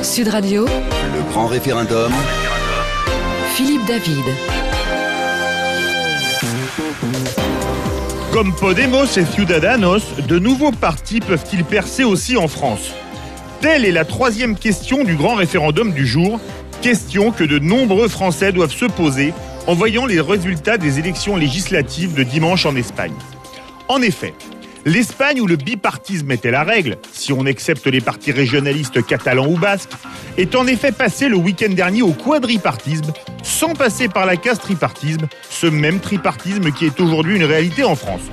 Sud Radio, Le grand référendum. Philippe David. Comme Podemos et Ciudadanos, de nouveaux partis peuvent-ils percer aussi en France ? Telle est la troisième question du grand référendum du jour, question que de nombreux Français doivent se poser en voyant les résultats des élections législatives de dimanche en Espagne. En effet, l'Espagne où le bipartisme était la règle, si on accepte les partis régionalistes catalans ou basques, est en effet passé le week-end dernier au quadripartisme, sans passer par la case tripartisme, ce même tripartisme qui est aujourd'hui une réalité en France.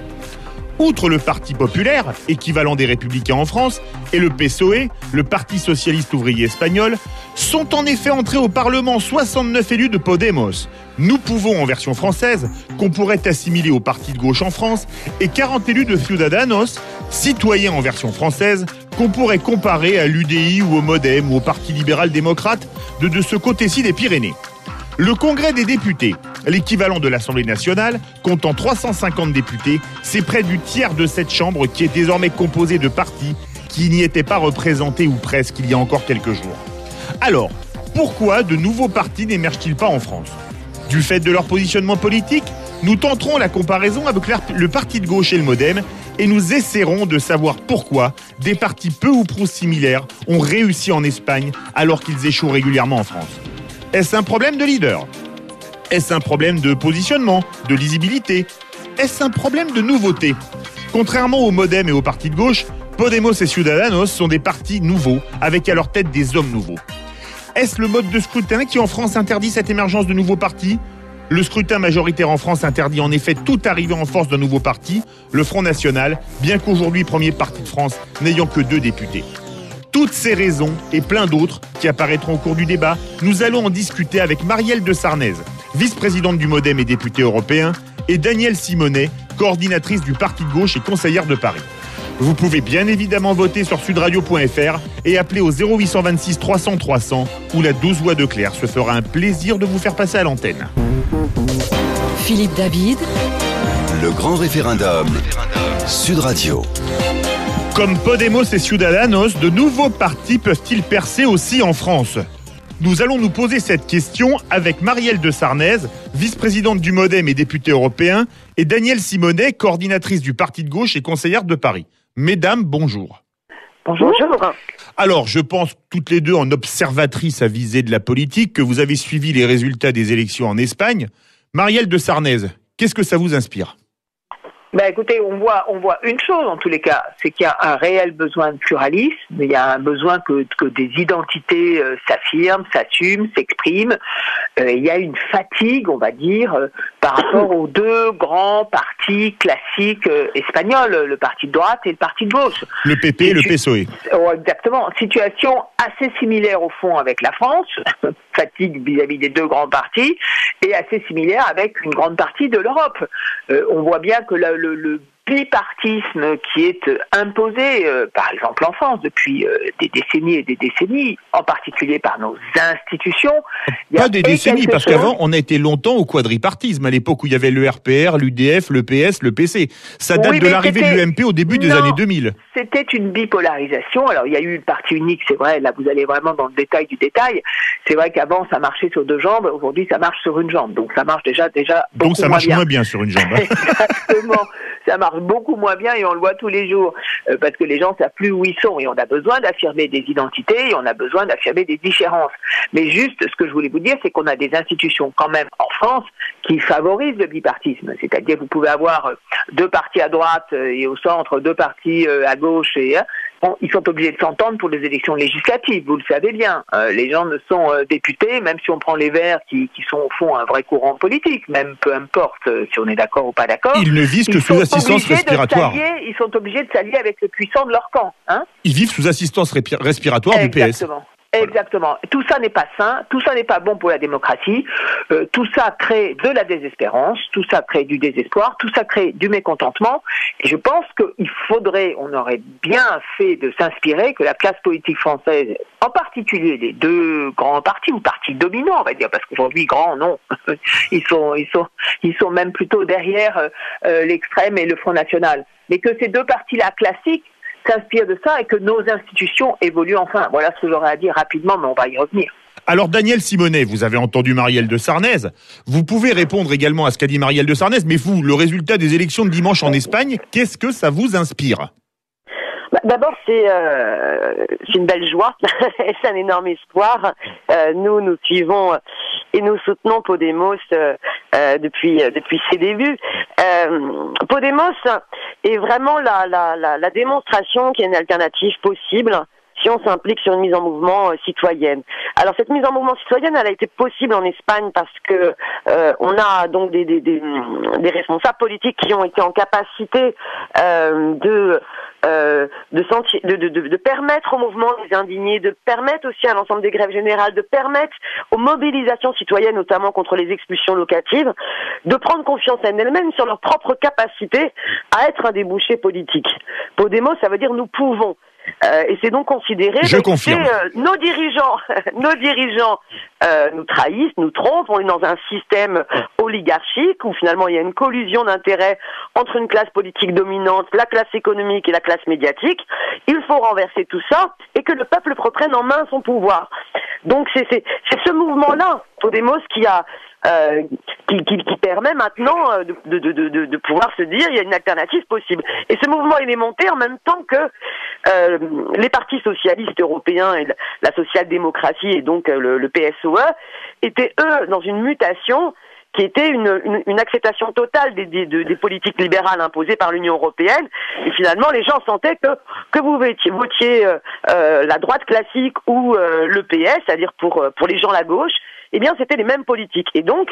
Outre le Parti populaire, équivalent des Républicains en France, et le PSOE, le Parti socialiste ouvrier espagnol, sont en effet entrés au Parlement 69 élus de Podemos. Nous pouvons, en version française, qu'on pourrait assimiler au parti de gauche en France, et 40 élus de Ciudadanos, citoyens en version française, qu'on pourrait comparer à l'UDI ou au Modem ou au Parti libéral-démocrate de ce côté-ci des Pyrénées. Le Congrès des députés, l'équivalent de l'Assemblée nationale, comptant 350 députés, c'est près du tiers de cette chambre qui est désormais composée de partis qui n'y étaient pas représentés ou presque il y a encore quelques jours. Alors, pourquoi de nouveaux partis n'émergent-ils pas en France ? Du fait de leur positionnement politique, nous tenterons la comparaison avec le parti de gauche et le Modem et nous essaierons de savoir pourquoi des partis peu ou prou similaires ont réussi en Espagne alors qu'ils échouent régulièrement en France. Est-ce un problème de leader ? Est-ce un problème de positionnement, de lisibilité ? Est-ce un problème de nouveauté ? Contrairement au Modem et au parti de gauche, Podemos et Ciudadanos sont des partis nouveaux, avec à leur tête des hommes nouveaux. Est-ce le mode de scrutin qui en France interdit cette émergence de nouveaux partis ? Le scrutin majoritaire en France interdit en effet toute arrivée en force d'un nouveau parti, le Front National, bien qu'aujourd'hui premier parti de France n'ayant que 2 députés. Toutes ces raisons et plein d'autres qui apparaîtront au cours du débat, nous allons en discuter avec Marielle de Sarnez, vice-présidente du Modem et députée européen, et Danielle Simonet, coordinatrice du Parti de gauche et conseillère de Paris. Vous pouvez bien évidemment voter sur sudradio.fr et appeler au 0826 300 300 où la 12 voix de Claire se fera un plaisir de vous faire passer à l'antenne. Philippe David. Le grand référendum. Sud Radio. Comme Podemos et Ciudadanos, de nouveaux partis peuvent-ils percer aussi en France ? Nous allons nous poser cette question avec Marielle de Sarnez, vice-présidente du Modem et députée européen, et Danielle Simonet, coordinatrice du Parti de gauche et conseillère de Paris. Mesdames, bonjour. Bonjour. Alors, je pense toutes les deux en observatrices avisées de la politique que vous avez suivi les résultats des élections en Espagne. Marielle de Sarnez, qu'est-ce que ça vous inspire ? Écoutez, on voit une chose en tous les cas, c'est qu'il y a un réel besoin de pluralisme, il y a un besoin que des identités s'affirment, s'assument, s'expriment. Il y a une fatigue, on va dire, par rapport aux 2 grands partis classiques espagnols, le parti de droite et le parti de gauche. Le PP et le PSOE. Oh, exactement. Situation assez similaire au fond avec la France, fatigue vis-à-vis des 2 grands partis, et assez similaire avec une grande partie de l'Europe. On voit bien que le bipartisme qui est imposé, par exemple en France, depuis des décennies et des décennies, en particulier par nos institutions. Pas des décennies, parce qu'avant, on a été longtemps au quadripartisme, à l'époque où il y avait le RPR, l'UDF, le PS, le PC. Ça date de l'arrivée de l'UMP au début des années 2000. C'était une bipolarisation. Alors, il y a eu une partie unique, c'est vrai, là vous allez vraiment dans le détail du détail. C'est vrai qu'avant, ça marchait sur 2 jambes, aujourd'hui, ça marche sur une jambe. Donc, ça marche déjà donc, ça marche moins bien sur une jambe. Exactement. Ça marche beaucoup moins bien et on le voit tous les jours parce que les gens ne savent plus où ils sont et on a besoin d'affirmer des identités et on a besoin d'affirmer des différences. Mais juste, ce que je voulais vous dire, c'est qu'on a des institutions quand même en France qui favorisent le bipartisme. C'est-à-dire que vous pouvez avoir 2 partis à droite et au centre, 2 partis à gauche et ils sont obligés de s'entendre pour les élections législatives, vous le savez bien. Les gens ne sont députés, même si on prend les Verts qui sont au fond un vrai courant politique, même peu importe si on est d'accord ou pas d'accord. Ils ne visent que sous assistance respiratoire. Ils sont obligés de s'allier avec le puissant de leur camp. Ils vivent sous assistance respiratoire du PS. Exactement. Exactement. Tout ça n'est pas sain, tout ça n'est pas bon pour la démocratie, tout ça crée de la désespérance, tout ça crée du désespoir, tout ça crée du mécontentement. Et je pense on aurait bien fait de s'inspirer que la classe politique française, en particulier les 2 grands partis, ou partis dominants, on va dire, parce qu'aujourd'hui, grands, non, ils sont même plutôt derrière l'extrême et le Front National. Mais que ces 2 partis-là classiques s'inspire de ça et que nos institutions évoluent enfin. Voilà ce que j'aurais à dire rapidement, mais on va y revenir. Alors Daniel Simonet, vous avez entendu Marielle de Sarnez. Vous pouvez répondre également à ce qu'a dit Marielle de Sarnez, mais vous, le résultat des élections de dimanche en Espagne, qu'est-ce que ça vous inspire ? D'abord, c'est une belle joie, c'est un énorme espoir. Nous suivons et nous soutenons Podemos depuis ses débuts. Podemos est vraiment la démonstration qu'il y a une alternative possible si on s'implique sur une mise en mouvement citoyenne. Alors cette mise en mouvement citoyenne, elle a été possible en Espagne parce que on a donc des responsables politiques qui ont été en capacité de permettre au mouvement des indignés, de permettre aussi à l'ensemble des grèves générales, de permettre aux mobilisations citoyennes, notamment contre les expulsions locatives, de prendre confiance en elles-mêmes sur leur propre capacité à être un débouché politique. Podemos, ça veut dire nous pouvons. Et c'est donc considéré que nos dirigeants nous trahissent, nous trompent. On est dans un système oligarchique où finalement il y a une collusion d'intérêts entre une classe politique dominante, la classe économique et la classe médiatique. Il faut renverser tout ça et que le peuple reprenne en main son pouvoir. Donc c'est ce mouvement-là, Podemos, qui permet maintenant de pouvoir se dire il y a une alternative possible. Et ce mouvement il est monté en même temps que les partis socialistes européens et la social-démocratie et donc le PSOE étaient eux dans une mutation qui était une acceptation totale des politiques libérales imposées par l'Union européenne. Et finalement, les gens sentaient que vous votiez la droite classique ou le PS, c'est-à-dire pour les gens la gauche, eh bien, c'était les mêmes politiques. Et donc,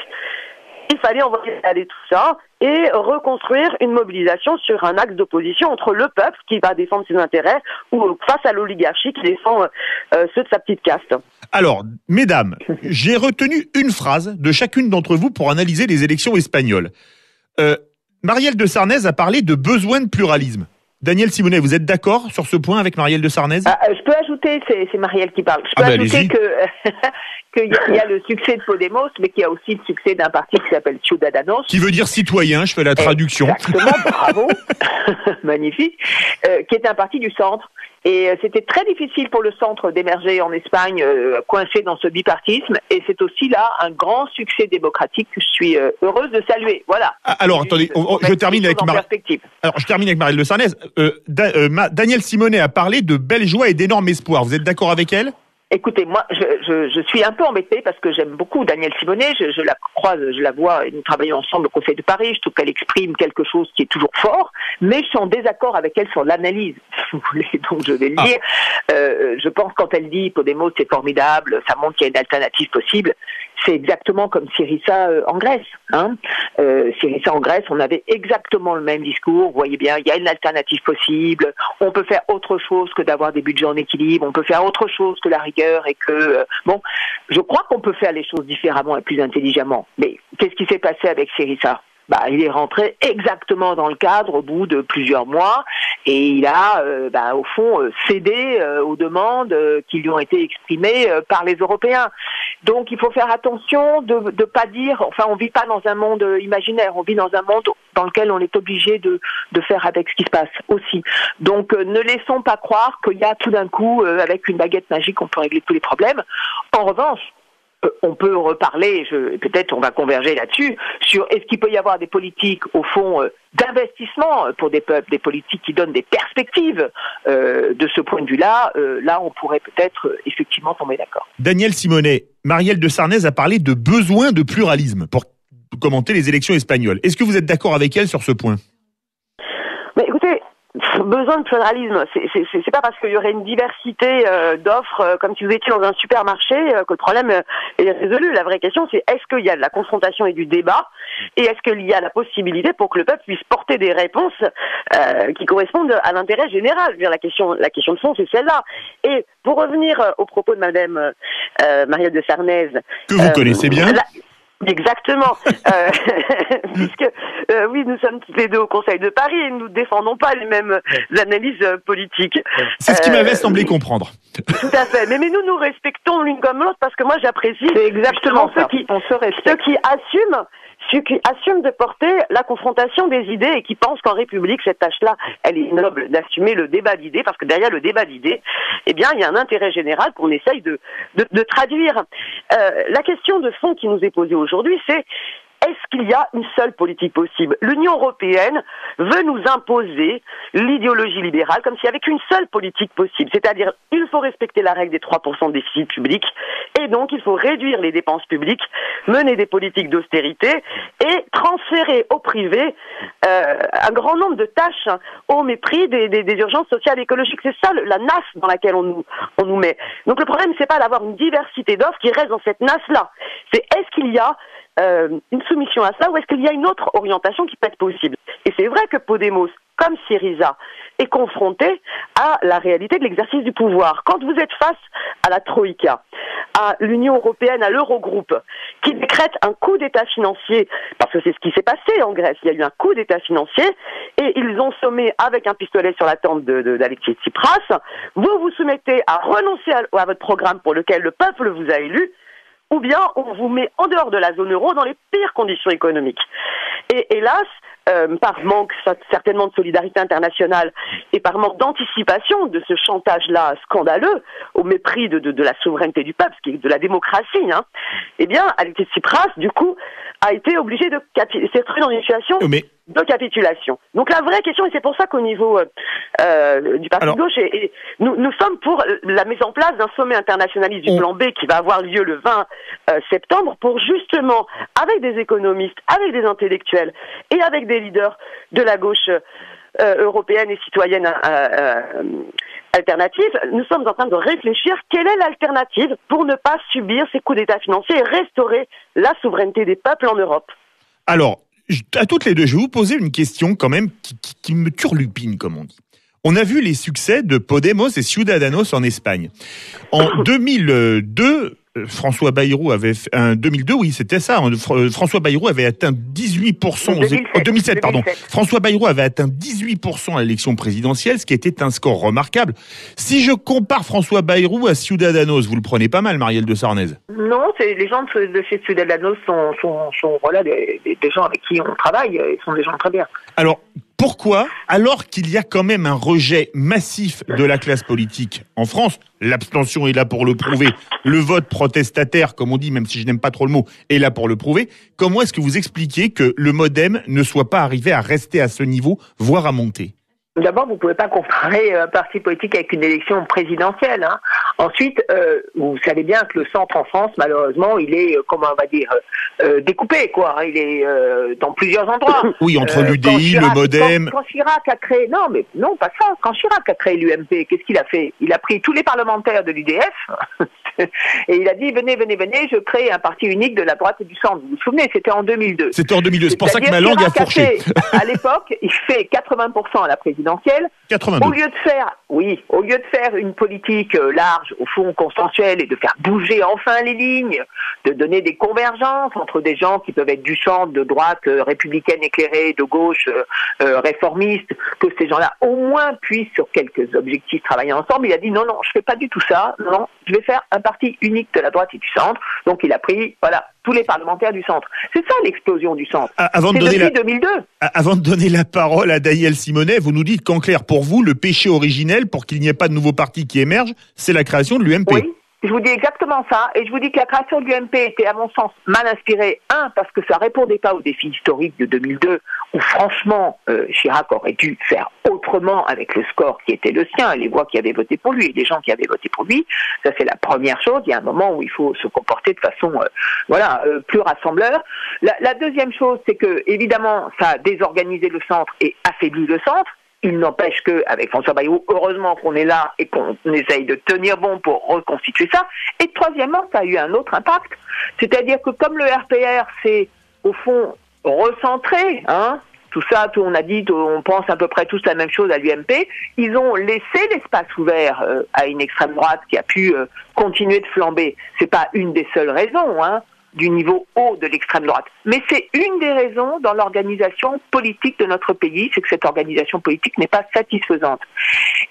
il fallait envoyer aller tout ça et reconstruire une mobilisation sur un axe d'opposition entre le peuple qui va défendre ses intérêts ou face à l'oligarchie qui défend ceux de sa petite caste. Alors, mesdames, j'ai retenu une phrase de chacune d'entre vous pour analyser les élections espagnoles. Marielle de Sarnez a parlé de besoin de pluralisme. Daniel Simonet, vous êtes d'accord sur ce point avec Marielle de Sarnez ? Je peux ajouter, c'est Marielle qui parle, je peux ajouter qu'il y a le succès de Podemos, mais qu'il y a aussi le succès d'un parti qui s'appelle Ciudadanos. Qui veut dire citoyen, je fais la traduction. Exactement, bravo, magnifique, qui est un parti du centre. Et c'était très difficile pour le centre d'émerger en Espagne, coincé dans ce bipartisme. Et c'est aussi là un grand succès démocratique que je suis heureuse de saluer. Voilà. Alors, attendez, je termine avec Marielle de Sarnez. Daniel Simonet a parlé de belle joie et d'énorme espoir. Vous êtes d'accord avec elle ? Écoutez, moi, je suis un peu embêtée parce que j'aime beaucoup Danielle Simonet. Je la croise, je la vois et nous travaillons ensemble au Conseil de Paris. Je trouve qu'elle exprime quelque chose qui est toujours fort, mais je suis en désaccord avec elle sur l'analyse. Si vous voulez, donc je vais le dire. Je pense quand elle dit Podemos c'est formidable, ça montre qu'il y a une alternative possible. C'est exactement comme Syriza en Grèce. Syriza en Grèce, on avait exactement le même discours. Vous voyez bien, il y a une alternative possible. On peut faire autre chose que d'avoir des budgets en équilibre. On peut faire autre chose que la rigueur et que... je crois qu'on peut faire les choses différemment et plus intelligemment. Mais qu'est-ce qui s'est passé avec Syriza ? Il est rentré exactement dans le cadre au bout de plusieurs mois et il a, au fond, cédé aux demandes qui lui ont été exprimées par les Européens. Donc, il faut faire attention de pas dire, on vit pas dans un monde imaginaire, on vit dans un monde dans lequel on est obligé de faire avec ce qui se passe aussi. Donc, ne laissons pas croire qu'il y a tout d'un coup, avec une baguette magique, on peut régler tous les problèmes. En revanche, on peut reparler, peut-être on va converger là-dessus, sur est-ce qu'il peut y avoir des politiques, au fond, d'investissement pour des peuples, des politiques qui donnent des perspectives de ce point de vue-là. Là, on pourrait peut-être effectivement tomber d'accord. Daniel Simonet, Marielle de Sarnez a parlé de besoin de pluralisme pour commenter les élections espagnoles. Est-ce que vous êtes d'accord avec elle sur ce point ? Mais écoutez, besoin de pluralisme, c'est pas parce qu'il y aurait une diversité d'offres comme si vous étiez dans un supermarché que le problème est résolu. La vraie question, c'est est-ce qu'il y a de la confrontation et du débat et est-ce qu'il y a la possibilité pour que le peuple puisse porter des réponses qui correspondent à l'intérêt général. Je veux dire, la question de fond, c'est celle-là. Et pour revenir aux propos de Madame Marielle de Sarnez, que vous connaissez bien. Exactement, puisque oui, nous sommes tous les deux au Conseil de Paris et nous ne défendons pas les mêmes analyses politiques. C'est ce qui m'avait semblé comprendre. Tout à fait, mais nous respectons l'une comme l'autre parce que moi j'apprécie exactement ceux qui assument qui assume de porter la confrontation des idées et qui pense qu'en République, cette tâche-là, elle est noble, d'assumer le débat d'idées, parce que derrière le débat d'idées, eh bien, il y a un intérêt général qu'on essaye de traduire. La question de fond qui nous est posée aujourd'hui, c'est: est-ce qu'il y a une seule politique possible? L'Union européenne veut nous imposer l'idéologie libérale comme s'il n'y avait qu'une seule politique possible. C'est-à-dire, il faut respecter la règle des 3% de déficit public et donc il faut réduire les dépenses publiques, mener des politiques d'austérité et transférer au privé un grand nombre de tâches au mépris des urgences sociales et écologiques. C'est ça la nasse dans laquelle on nous met. Donc le problème, c'est pas d'avoir une diversité d'offres qui reste dans cette nasse-là. C'est est-ce qu'il y a une soumission à ça ou est-ce qu'il y a une autre orientation qui peut être possible? Et c'est vrai que Podemos, comme Syriza, est confronté à la réalité de l'exercice du pouvoir. Quand vous êtes face à la Troïka, à l'Union européenne, à l'Eurogroupe, qui décrète un coup d'État financier, parce que c'est ce qui s'est passé en Grèce, il y a eu un coup d'État financier, et ils ont sommé avec un pistolet sur la tempe d'Alexis Tsipras, vous vous soumettez à renoncer à votre programme pour lequel le peuple vous a élu, ou bien on vous met en dehors de la zone euro dans les pires conditions économiques. Et hélas, par manque certainement de solidarité internationale et par manque d'anticipation de ce chantage-là scandaleux, au mépris de la souveraineté du peuple, ce qui est de la démocratie, eh bien, Alexis Tsipras, du coup, a été obligé de s'est trouvé dans une situation de capitulation. Donc la vraie question, et c'est pour ça qu'au niveau du parti de gauche, nous sommes pour la mise en place d'un sommet internationaliste du plan B qui va avoir lieu le 20 septembre pour justement, avec des économistes, avec des intellectuels et avec des leaders de la gauche européenne et citoyenne alternative, nous sommes en train de réfléchir quelle est l'alternative pour ne pas subir ces coups d'État financiers et restaurer la souveraineté des peuples en Europe. Alors, à toutes les deux, je vais vous poser une question quand même qui me turlupine, comme on dit. On a vu les succès de Podemos et Ciudadanos en Espagne. En 2002, François Bayrou avait en 2002, oui, c'était ça. François Bayrou avait atteint 18%. 2007, pardon. François Bayrou avait atteint 18% à l'élection présidentielle, ce qui était un score remarquable. Si je compare François Bayrou à Ciudadanos, vous le prenez pas mal, Marielle de Sarnez? Non, les gens de chez Ciudadanos sont voilà des gens avec qui on travaille, ils sont des gens très bien. Alors, pourquoi, alors qu'il y a quand même un rejet massif de la classe politique en France, l'abstention est là pour le prouver, le vote protestataire, comme on dit, même si je n'aime pas trop le mot, est là pour le prouver, comment est-ce que vous expliquez que le MoDem ne soit pas arrivé à rester à ce niveau, voire à monter? D'abord, vous ne pouvez pas comparer un parti politique avec une élection présidentielle. Ensuite, vous savez bien que le centre en France, malheureusement, il est, comment on va dire, découpé, quoi. Il est dans plusieurs endroits. Oui, entre l'UDI, le MoDem. Quand Chirac a créé, non, pas ça. Quand Chirac a créé l'UMP, qu'est-ce qu'il a fait? Il a pris tous les parlementaires de l'UDF et il a dit venez, je crée un parti unique de la droite et du centre. Vous vous souvenez, c'était en 2002. C'était en 2002. C'est pour ça que ma langue a fourché. À l'époque, il fait 80% à la présidentielle. 82. Au lieu de faire une politique large, au fond consensuelle, et de faire bouger enfin les lignes, de donner des convergences entre des gens qui peuvent être du centre, de droite, républicaine éclairée, de gauche, réformiste, que ces gens-là au moins puissent sur quelques objectifs travailler ensemble. Il a dit non, je fais pas du tout ça. Non, je vais faire un parti unique de la droite et du centre. Donc il a pris, tous les parlementaires du centre. C'est ça l'explosion du centre. Avant de donner la parole à Daniel Simonet, vous nous dites qu'en clair, pour vous, le péché originel, pour qu'il n'y ait pas de nouveau parti qui émerge, c'est la création de l'UMP. Oui. Je vous dis exactement ça, et je vous dis que la création de l'UMP était, à mon sens, mal inspirée. Parce que ça répondait pas au défi historique de 2002, où franchement, Chirac aurait dû faire autrement avec le score qui était le sien, les voix qui avaient voté pour lui, et les gens qui avaient voté pour lui. Ça, c'est la première chose. Il y a un moment où il faut se comporter de façon, plus rassembleur. La deuxième chose, c'est que, évidemment, ça a désorganisé le centre et affaibli le centre. Il n'empêche qu'avec François Bayrou, heureusement qu'on est là et qu'on essaye de tenir bon pour reconstituer ça. Et troisièmement, ça a eu un autre impact. C'est-à-dire que comme le RPR s'est, au fond, recentré, on a dit, on pense à peu près tous la même chose à l'UMP, ils ont laissé l'espace ouvert à une extrême droite qui a pu continuer de flamber. C'est pas une des seules raisons, du niveau haut de l'extrême droite. Mais c'est une des raisons dans l'organisation politique de notre pays, c'est que cette organisation politique n'est pas satisfaisante.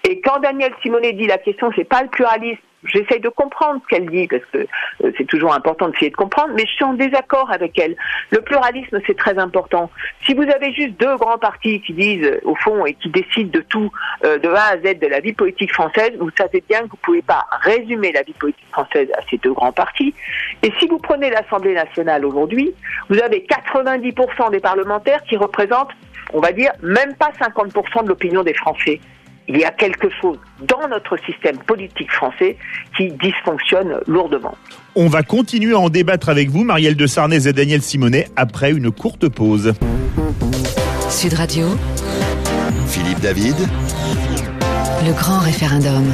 Et quand Daniel Simonet dit la question, c'est pas le pluralisme, j'essaye de comprendre ce qu'elle dit, parce que c'est toujours important d'essayer de comprendre, mais je suis en désaccord avec elle. Le pluralisme, c'est très important. Si vous avez juste deux grands partis qui disent, au fond, et qui décident de tout, de A à Z de la vie politique française, vous savez bien que vous ne pouvez pas résumer la vie politique française à ces deux grands partis. Et si vous prenez l'Assemblée nationale aujourd'hui, vous avez 90% des parlementaires qui représentent, on va dire, même pas 50% de l'opinion des Français. Il y a quelque chose dans notre système politique français qui dysfonctionne lourdement. On va continuer à en débattre avec vous, Marielle de Sarnez et Daniel Simonet, après une courte pause. Sud Radio, Philippe David, le grand référendum.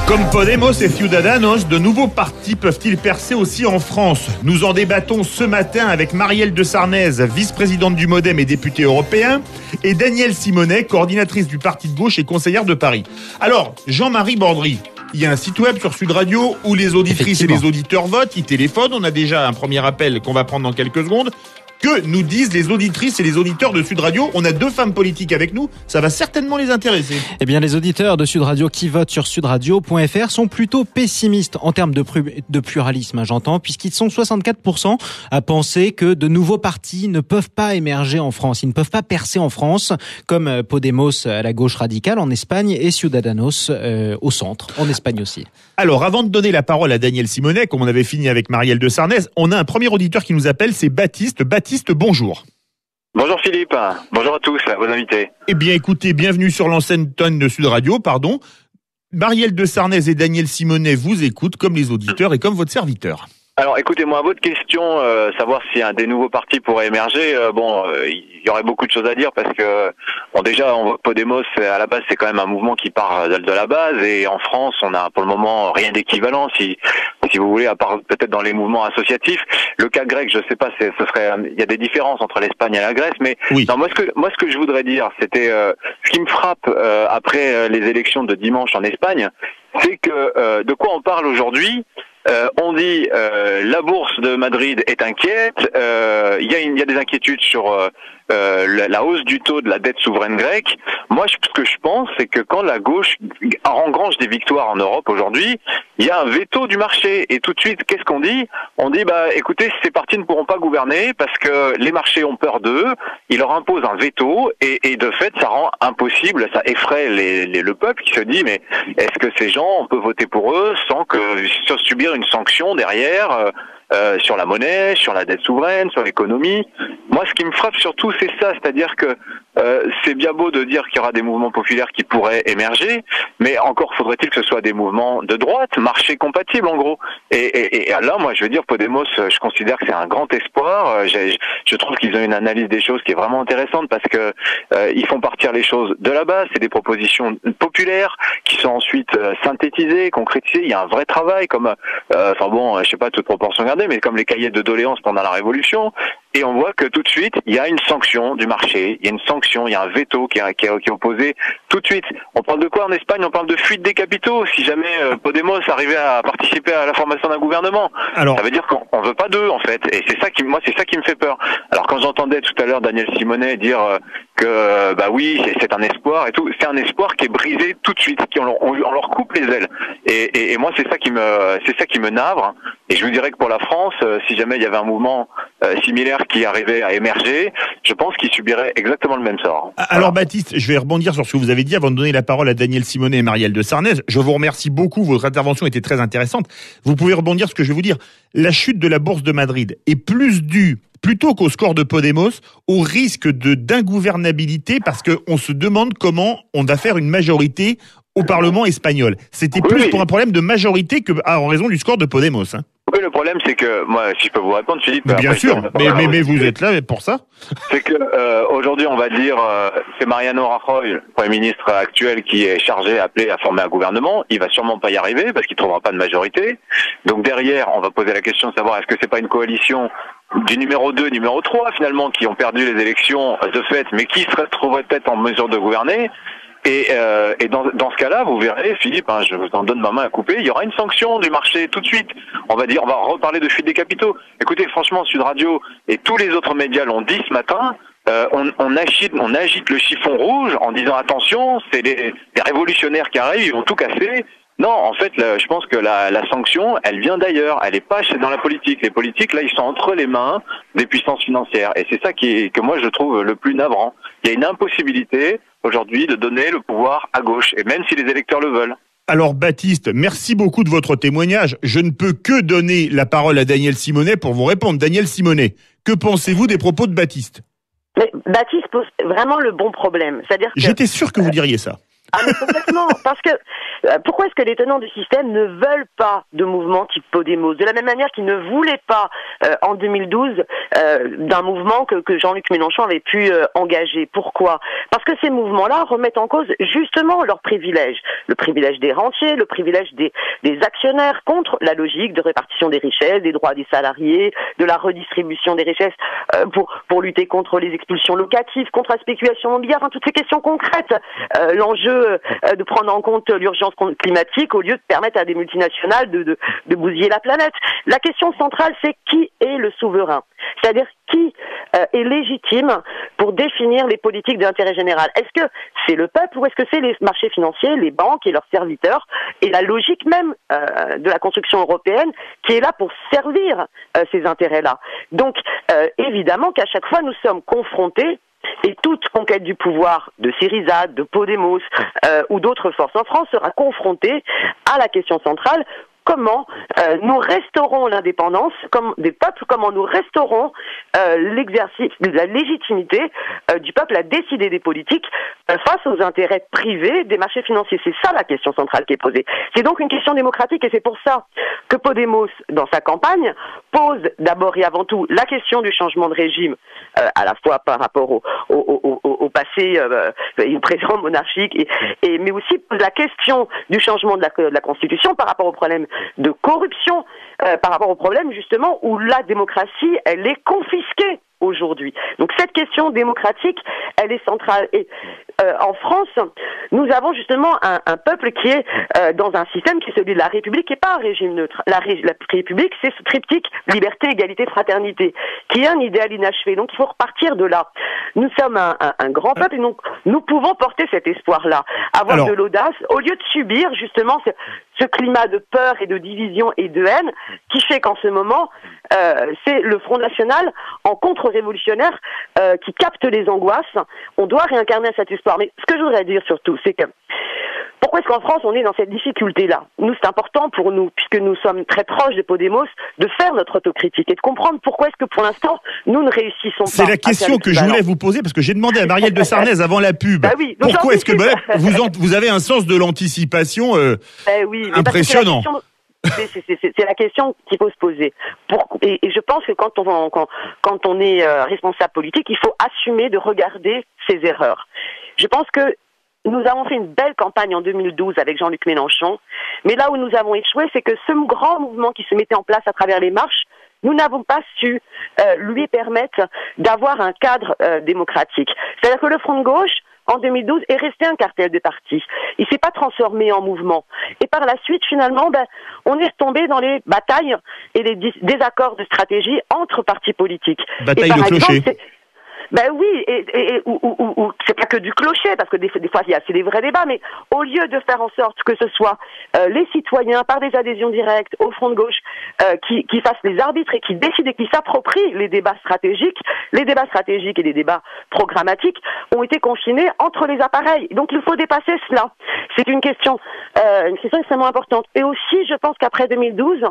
Comme Podemos et Ciudadanos, de nouveaux partis peuvent-ils percer aussi en France? Nous en débattons ce matin avec Marielle de Sarnez, vice-présidente du Modem et députée européen, et Daniel Simonet, coordinatrice du parti de gauche et conseillère de Paris. Alors, Jean-Marie Bordry, il y a un site web sur Sud Radio où les auditrices et les auditeurs votent, ils téléphonent. On a déjà un premier appel qu'on va prendre dans quelques secondes. Que nous disent les auditrices et les auditeurs de Sud Radio? On a deux femmes politiques avec nous, ça va certainement les intéresser. Eh bien, les auditeurs de Sud Radio qui votent sur sudradio.fr sont plutôt pessimistes en termes de pluralisme, j'entends, puisqu'ils sont 64% à penser que de nouveaux partis ne peuvent pas émerger en France, ils ne peuvent pas percer en France, comme Podemos à la gauche radicale en Espagne et Ciudadanos au centre, en Espagne aussi. Alors, avant de donner la parole à Daniel Simonet, comme on avait fini avec Marielle de Sarnez, on a un premier auditeur qui nous appelle, c'est Baptiste. Baptiste, bonjour. Bonjour Philippe, bonjour à tous, à vos invités. Eh bien écoutez, bienvenue sur l'antenne de Sud Radio, pardon. Marielle de Sarnez et Daniel Simonet vous écoutent comme les auditeurs et comme votre serviteur. Alors écoutez-moi, à votre question, savoir si un des nouveaux partis pourrait émerger, il y aurait beaucoup de choses à dire parce que, bon déjà, on voit que Podemos, à la base, c'est quand même un mouvement qui part de la base et en France, on a pour le moment rien d'équivalent, si vous voulez, à part peut-être dans les mouvements associatifs. Le cas grec, je sais pas, il y a des différences entre l'Espagne et la Grèce, mais oui. Non, moi ce que je voudrais dire, c'était ce qui me frappe après les élections de dimanche en Espagne, c'est que de quoi on parle aujourd'hui. On dit la bourse de Madrid est inquiète. Il y a des inquiétudes sur la hausse du taux de la dette souveraine grecque. Moi, ce que je pense, c'est que quand la gauche engrange des victoires en Europe aujourd'hui, il y a un veto du marché. Et tout de suite, qu'est-ce qu'on dit? On dit, écoutez, ces partis ne pourront pas gouverner parce que les marchés ont peur d'eux. Ils leur imposent un veto et de fait, ça rend impossible, ça effraie le peuple qui se dit, mais est-ce que ces gens, on peut voter pour eux sans subir une sanction derrière sur la monnaie, sur la dette souveraine, sur l'économie. Moi, ce qui me frappe surtout, c'est ça, c'est-à-dire que c'est bien beau de dire qu'il y aura des mouvements populaires qui pourraient émerger, mais encore faudrait-il que ce soit des mouvements de droite, marché compatibles en gros. Et là, moi, je veux dire, Podemos, je considère que c'est un grand espoir. Je trouve qu'ils ont une analyse des choses qui est vraiment intéressante parce que ils font partir les choses de la base. C'est des propositions populaires qui sont ensuite synthétisées, concrétisées. Il y a un vrai travail, comme, je sais pas toute proportion gardée, mais comme les cahiers de doléances pendant la Révolution. Et on voit que tout de suite, il y a une sanction du marché, il y a une sanction, il y a un veto qui est opposé tout de suite. On parle de quoi en Espagne? On parle de fuite des capitaux. Si jamais Podemos arrivait à participer à la formation d'un gouvernement, ça veut dire qu'on veut pas d'eux en fait. Et c'est ça qui me fait peur. Alors quand j'entendais tout à l'heure Daniel Simonet dire que oui, c'est un espoir et tout, c'est un espoir qui est brisé tout de suite, on leur coupe les ailes. Et moi c'est ça qui me navre. Et je vous dirais que pour la France, si jamais il y avait un mouvement similaire qui arrivait à émerger, je pense qu'il subirait exactement le même sort. Alors Baptiste, je vais rebondir sur ce que vous avez dit avant de donner la parole à Daniel Simonet et Marielle de Sarnez. Je vous remercie beaucoup, votre intervention était très intéressante. Vous pouvez rebondir sur ce que je vais vous dire. La chute de la bourse de Madrid est plus due, plutôt qu'au score de Podemos, au risque d'ingouvernabilité parce qu'on se demande comment on va faire une majorité au Parlement espagnol. C'était plus pour un problème de majorité que en raison du score de Podemos. Oui, le problème, c'est que, moi, si je peux vous répondre, Philippe... Bien sûr, mais vous êtes là pour ça. C'est que aujourd'hui, on va dire, c'est Mariano Rajoy, le Premier ministre actuel, qui est chargé, appelé à former un gouvernement. Il va sûrement pas y arriver, parce qu'il trouvera pas de majorité. Donc derrière, on va poser la question de savoir est-ce que c'est pas une coalition du numéro 2, numéro 3, finalement, qui ont perdu les élections de fait, mais qui trouveraient peut-être en mesure de gouverner. Et dans ce cas-là, vous verrez, Philippe, je vous en donne ma main à couper, il y aura une sanction du marché tout de suite. On va reparler de fuite des capitaux. Écoutez, franchement, Sud Radio et tous les autres médias l'ont dit ce matin, on agite le chiffon rouge en disant attention, c'est les révolutionnaires qui arrivent, ils vont tout casser. Non, en fait, je pense que la sanction, elle vient d'ailleurs. Elle n'est pas dans la politique. Les politiques, là, ils sont entre les mains des puissances financières. Et c'est ça que moi, je trouve le plus navrant. Il y a une impossibilité, aujourd'hui, de donner le pouvoir à gauche. Et même si les électeurs le veulent. Alors Baptiste, merci beaucoup de votre témoignage. Je ne peux que donner la parole à Daniel Simonet pour vous répondre. Daniel Simonet, que pensez-vous des propos de Baptiste ? Mais Baptiste pose vraiment le bon problème. C'est-à-dire que... J'étais sûr que vous diriez ça. Ah mais complètement, parce que pourquoi est-ce que les tenants du système ne veulent pas de mouvements type Podemos, de la même manière qu'ils ne voulaient pas en 2012 d'un mouvement que Jean-Luc Mélenchon avait pu engager. Pourquoi ? Parce que ces mouvements-là remettent en cause justement leurs privilèges, le privilège des rentiers, le privilège des actionnaires, contre la logique de répartition des richesses, des droits des salariés, de la redistribution des richesses pour lutter contre les expulsions locatives, contre la spéculation immobilière, toutes ces questions concrètes, l'enjeu de prendre en compte l'urgence climatique au lieu de permettre à des multinationales de bousiller la planète. La question centrale, c'est qui est le souverain ? C'est-à-dire qui est légitime pour définir les politiques d'intérêt général ? Est-ce que c'est le peuple ou est-ce que c'est les marchés financiers, les banques et leurs serviteurs, et la logique même de la construction européenne qui est là pour servir ces intérêts-là ? Donc, évidemment qu'à chaque fois, nous sommes confrontés, et toute conquête du pouvoir de Syriza, de Podemos ou d'autres forces en France sera confrontée à la question centrale: comment nous restaurons l'indépendance comme des peuples, comment nous restaurons l'exercice de la légitimité du peuple à décider des politiques face aux intérêts privés des marchés financiers. C'est ça la question centrale qui est posée. C'est donc une question démocratique et c'est pour ça que Podemos, dans sa campagne, pose d'abord et avant tout la question du changement de régime, à la fois par rapport au passé et au présent monarchique, mais aussi pose la question du changement de la Constitution par rapport au problème de corruption, par rapport au problème justement où la démocratie, elle est confisquée aujourd'hui. Donc cette question démocratique, elle est centrale. Et en France, nous avons justement un peuple qui est dans un système qui est celui de la République, qui n'est pas un régime neutre. La République, c'est ce triptyque liberté, égalité, fraternité, qui est un idéal inachevé. Donc il faut repartir de là. Nous sommes un grand peuple et donc nous pouvons porter cet espoir-là, avoir de l'audace, au lieu de subir justement ce climat de peur et de division et de haine qui fait qu'en ce moment, c'est le Front National en contre-révolutionnaire qui capte les angoisses. On doit réincarner cet espoir. Mais ce que je voudrais dire surtout, c'est que pourquoi est-ce qu'en France on est dans cette difficulté-là ? Nous, c'est important pour nous, puisque nous sommes très proches de Podemos, de faire notre autocritique et de comprendre pourquoi est-ce que pour l'instant nous ne réussissons pas. C'est la question que je voulais vous poser, parce que j'ai demandé à Marielle de Sarnez avant la pub. Bah oui, pourquoi est-ce que vous avez un sens de l'anticipation impressionnant. C'est la question qu'il faut se poser. Et je pense que quand on est responsable politique, il faut assumer de regarder ses erreurs. Je pense que nous avons fait une belle campagne en 2012 avec Jean-Luc Mélenchon, mais là où nous avons échoué, c'est que ce grand mouvement qui se mettait en place à travers les marches, nous n'avons pas su lui permettre d'avoir un cadre démocratique. C'est-à-dire que le Front de gauche, en 2012, est resté un cartel de partis. Il s'est pas transformé en mouvement. Et par la suite, finalement, on est retombé dans les batailles et les désaccords de stratégie entre partis politiques. Bataille de clocher. Oui, ou c'est pas que du clocher, parce que des fois c'est des vrais débats, mais au lieu de faire en sorte que ce soit les citoyens, par des adhésions directes au Front de gauche, qui fassent les arbitres et qui décident et qui s'approprient les débats stratégiques et les débats programmatiques ont été confinés entre les appareils. Donc il faut dépasser cela. C'est une question extrêmement importante. Et aussi, je pense qu'après 2012,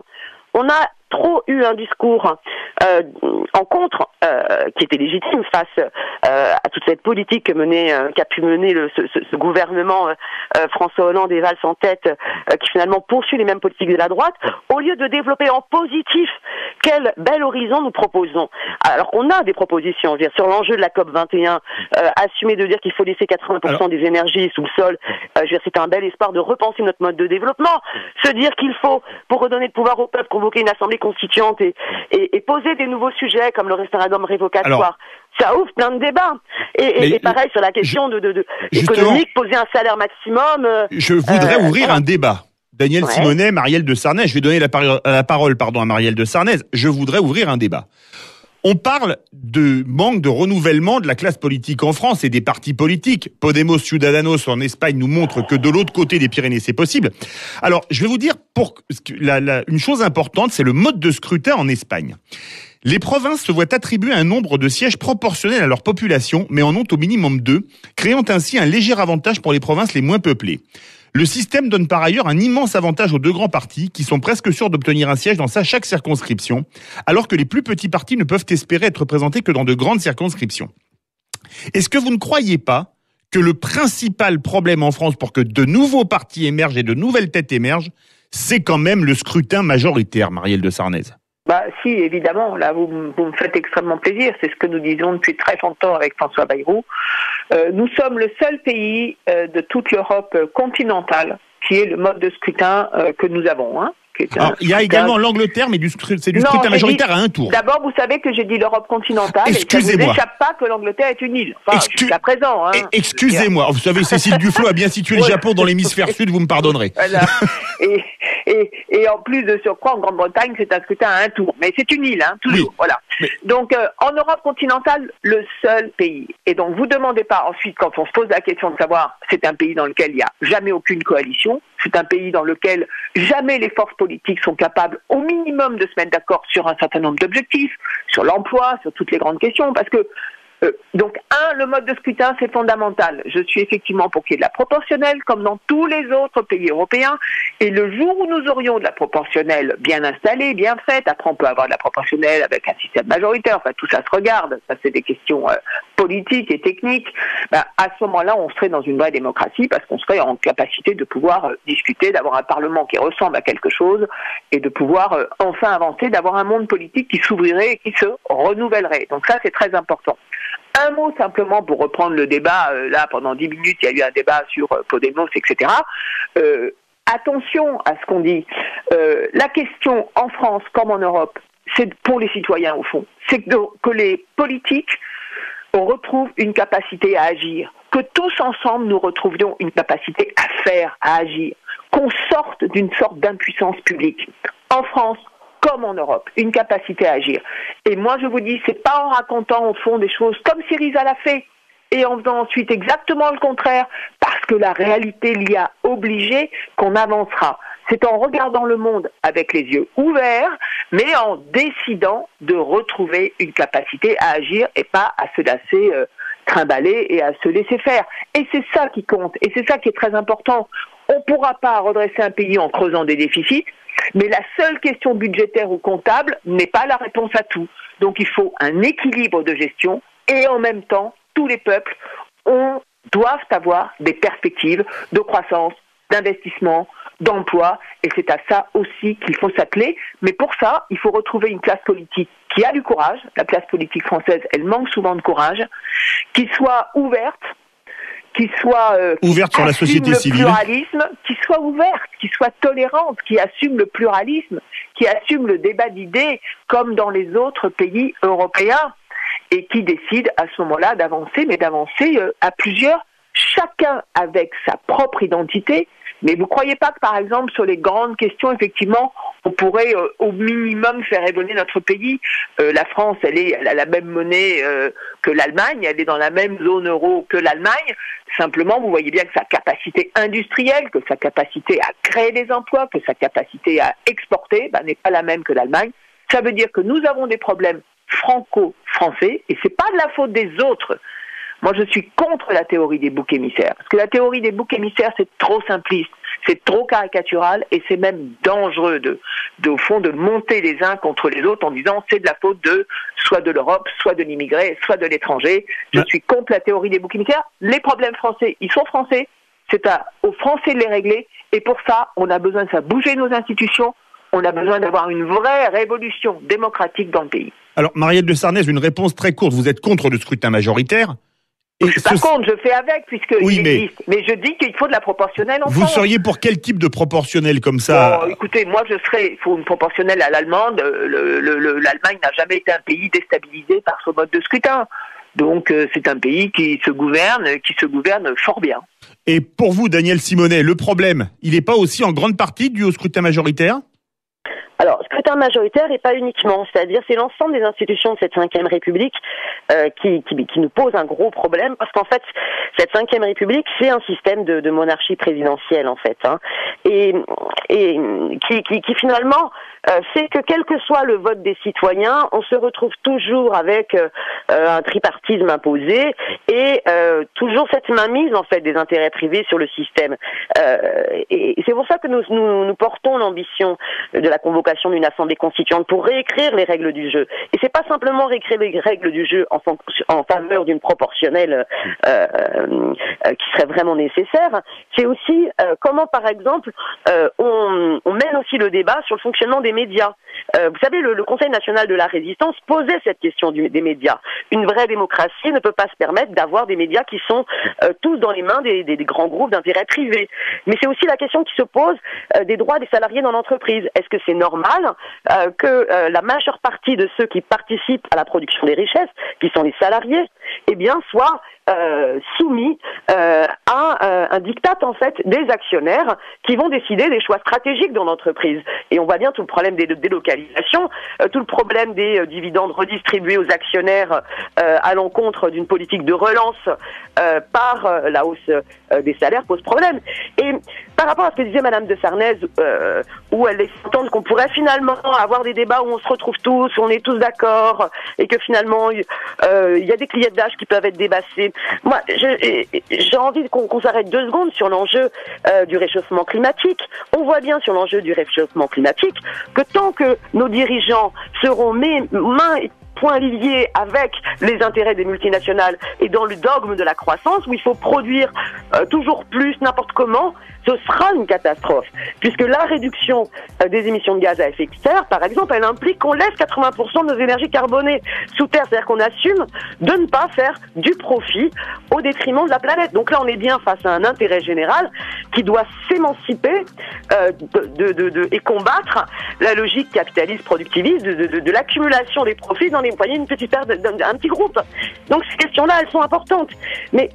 on a trop eu un discours en contre qui était légitime face à toute cette politique qu'a pu mener ce gouvernement François Hollande et Valls en tête, qui finalement poursuit les mêmes politiques de la droite, au lieu de développer en positif quel bel horizon nous proposons. Alors on a des propositions, je veux dire, sur l'enjeu de la COP21, assumer de dire qu'il faut laisser 80% des énergies sous le sol, je veux dire, c'est un bel espoir de repenser notre mode de développement, se dire qu'il faut, pour redonner le pouvoir au peuple, convoquer une assemblée constituante et poser des nouveaux sujets comme le référendum révocatoire. Ça ouvre plein de débats. Et pareil sur la question économique, poser un salaire maximum. Je voudrais ouvrir un débat. Daniel Simonet, Marielle de Sarnez, je vais donner la parole à Marielle de Sarnez. Je voudrais ouvrir un débat. On parle de manque de renouvellement de la classe politique en France et des partis politiques. Podemos, Ciudadanos en Espagne nous montre que de l'autre côté des Pyrénées, c'est possible. Alors, je vais vous dire, une chose importante, c'est le mode de scrutin en Espagne. Les provinces se voient attribuer un nombre de sièges proportionnel à leur population, mais en ont au minimum 2, créant ainsi un léger avantage pour les provinces les moins peuplées. Le système donne par ailleurs un immense avantage aux 2 grands partis qui sont presque sûrs d'obtenir un siège dans chaque circonscription, alors que les plus petits partis ne peuvent espérer être représentés que dans de grandes circonscriptions. Est-ce que vous ne croyez pas que le principal problème en France pour que de nouveaux partis émergent et de nouvelles têtes émergent, c'est quand même le scrutin majoritaire, Marielle de Sarnez? Si, évidemment, là, vous me faites extrêmement plaisir. C'est ce que nous disons depuis très longtemps avec François Bayrou. Nous sommes le seul pays de toute l'Europe continentale qui est le mode de scrutin que nous avons. Alors, il y a également l'Angleterre, mais c'est du scrutin majoritaire à un tour. D'abord, vous savez que j'ai dit l'Europe continentale. Excusez-moi. Et ça ne vous échappe pas que l'Angleterre est une île. Jusqu'à présent. Excusez-moi. Vous savez, Cécile Duflot a bien situé le Japon dans l'hémisphère sud, vous me pardonnerez. Voilà. Et en plus de surcroît, en Grande-Bretagne, c'est un scrutin à un tour. Mais c'est une île, toujours. Oui. Voilà. Mais... Donc, en Europe continentale, le seul pays. Et donc, vous demandez pas ensuite, quand on se pose la question de savoir, c'est un pays dans lequel il n'y a jamais aucune coalition. C'est un pays dans lequel jamais les forces politiques sont capables au minimum de se mettre d'accord sur un certain nombre d'objectifs, sur l'emploi, sur toutes les grandes questions, parce que donc, le mode de scrutin, c'est fondamental. Je suis effectivement pour qu'il y ait de la proportionnelle, comme dans tous les autres pays européens. Et le jour où nous aurions de la proportionnelle bien installée, bien faite, après on peut avoir de la proportionnelle avec un système majoritaire, enfin tout ça se regarde, ça c'est des questions politiques et techniques, à ce moment-là, on serait dans une vraie démocratie, parce qu'on serait en capacité de pouvoir discuter, d'avoir un Parlement qui ressemble à quelque chose, et de pouvoir enfin avancer, d'avoir un monde politique qui s'ouvrirait et qui se renouvellerait. Donc ça, c'est très important. Un mot simplement pour reprendre le débat, là pendant 10 minutes il y a eu un débat sur Podemos, etc. Attention à ce qu'on dit. La question en France comme en Europe, c'est pour les citoyens au fond, c'est que les politiques retrouvent une capacité à agir, que tous ensemble nous retrouvions une capacité à faire, à agir, qu'on sorte d'une sorte d'impuissance publique. En France, comme en Europe, une capacité à agir. Et moi, je vous dis, c'est pas en racontant au fond des choses comme Syriza l'a fait, et en faisant ensuite exactement le contraire, parce que la réalité l'y a obligé, qu'on avancera. C'est en regardant le monde avec les yeux ouverts, mais en décidant de retrouver une capacité à agir et pas à se laisser trimballer et à se laisser faire. Et c'est ça qui compte, et c'est ça qui est très important. On ne pourra pas redresser un pays en creusant des déficits, mais la seule question budgétaire ou comptable n'est pas la réponse à tout. Donc il faut un équilibre de gestion et en même temps, tous les peuples doivent avoir des perspectives de croissance, d'investissement, d'emploi, et c'est à ça aussi qu'il faut s'atteler. Mais pour ça, il faut retrouver une classe politique qui a du courage. La classe politique française, elle manque souvent de courage, qui soit ouverte, qui soit ouverte sur la société civile, pluralisme, qui soit ouverte, qui soit tolérante, qui assume le pluralisme, qui assume le débat d'idées comme dans les autres pays européens et qui décide à ce moment-là d'avancer, mais d'avancer à plusieurs, chacun avec sa propre identité. Mais vous ne croyez pas que, par exemple, sur les grandes questions, effectivement, on pourrait au minimum faire évoluer notre pays. La France, elle a la même monnaie que l'Allemagne, elle est dans la même zone euro que l'Allemagne. Simplement, vous voyez bien que sa capacité industrielle, que sa capacité à créer des emplois, que sa capacité à exporter n'est pas la même que l'Allemagne. Ça veut dire que nous avons des problèmes franco-français, et c'est pas de la faute des autres. Moi, je suis contre la théorie des boucs émissaires, parce que la théorie des boucs émissaires, c'est trop simpliste, c'est trop caricatural, et c'est même dangereux au fond, de monter les uns contre les autres en disant c'est de la faute soit de l'Europe, soit de l'immigré, soit de l'étranger. Je suis contre la théorie des boucs émissaires. Les problèmes français, ils sont français, c'est aux Français de les régler, et pour ça, on a besoin de faire bouger nos institutions, on a besoin d'avoir une vraie révolution démocratique dans le pays. Alors, Marielle de Sarnez, une réponse très courte. Vous êtes contre le scrutin majoritaire? Je suis pas contre, je fais avec puisqu'il existe. Mais je dis qu'il faut de la proportionnelle en France. Vous seriez pour quel type de proportionnel comme ça? Bon, écoutez, moi je serais pour une proportionnelle à l'allemande. L'Allemagne n'a jamais été un pays déstabilisé par ce mode de scrutin. Donc c'est un pays qui se gouverne fort bien. Et pour vous, Daniel Simonet, le problème, il n'est pas aussi en grande partie dû au scrutin majoritaire? Alors, scrutin scrutin majoritaire et pas uniquement. C'est-à-dire, c'est l'ensemble des institutions de cette 5e République qui nous pose un gros problème, parce qu'en fait, cette 5e République, c'est un système de monarchie présidentielle, en fait, hein, et qui finalement fait que quel que soit le vote des citoyens, on se retrouve toujours avec un tripartisme imposé et toujours cette mainmise, en fait, des intérêts privés sur le système. Et c'est pour ça que nous portons l'ambition de la convocation d'une assemblée constituante pour réécrire les règles du jeu. Et c'est pas simplement réécrire les règles du jeu en faveur d'une proportionnelle qui serait vraiment nécessaire, c'est aussi comment, par exemple, on mène aussi le débat sur le fonctionnement des médias. Vous savez, le Conseil national de la résistance posait cette question des médias. Une vraie démocratie ne peut pas se permettre d'avoir des médias qui sont tous dans les mains des grands groupes d'intérêt privés. Mais c'est aussi la question qui se pose des droits des salariés dans l'entreprise. Est-ce que c'est normal que la majeure partie de ceux qui participent à la production des richesses, qui sont les salariés, eh bien, soient soumis à un diktat, en fait, des actionnaires qui vont décider des choix stratégiques dans l'entreprise. Et on voit bien tout le problème des délocalisations, tout le problème des dividendes redistribués aux actionnaires à l'encontre d'une politique de relance par la hausse des salaires pose problème. Et par rapport à ce que disait Madame de Sarnez, où elle laisse entendre qu'on pourrait finalement avoir des débats où on se retrouve tous, où on est tous d'accord, et que finalement il y a des clivages d'âge qui peuvent être dépassés. Moi, j'ai envie qu'on s'arrête 2 secondes sur l'enjeu du réchauffement climatique. On voit bien sur l'enjeu du réchauffement climatique que tant que nos dirigeants seront mains et points liés avec les intérêts des multinationales et dans le dogme de la croissance, où il faut produire toujours plus, n'importe comment, ce sera une catastrophe. Puisque la réduction des émissions de gaz à effet de serre, par exemple, elle implique qu'on laisse 80% de nos énergies carbonées sous terre. C'est-à-dire qu'on assume de ne pas faire du profit au détriment de la planète. Donc là, on est bien face à un intérêt général qui doit s'émanciper et combattre la logique capitaliste productiviste de l'accumulation des profits dans les foyers, un petit groupe. Donc ces questions-là, elles sont importantes. Mais